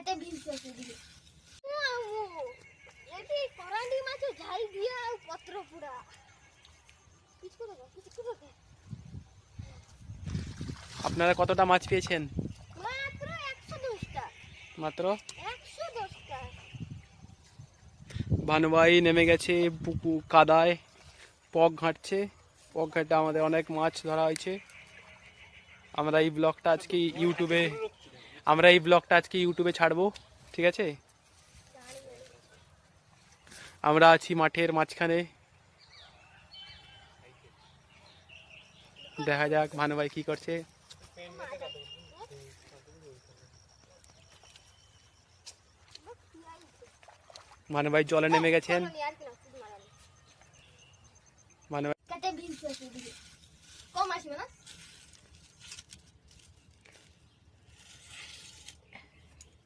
কেটে ভিজছে দিদি এটি করান্ডি মাছ ঝাই দিয়া পত্র পুরা কিছু করে আপনারা কতটা মাছ পেয়েছেন? মাত্র 110টা। মাত্র 110টা। ভানুভাই নেমে গেছে পুকুর কাদায়, পক ঘাঁটছে। পক ঘাটে আমাদের অনেক মাছ ধরা হয়েছে। আমরা এই ব্লগটা আজকে ইউটিউবে ছাড়বো, ঠিক আছে? আমরা আছি মাঠের মাঝখানে। দেখা যাক ভানুভাই কি করছে। ভানুভাই জলে নেমে গেছেন। ভানুভাই কেটে ভিজছে দিদি কম আসবে না।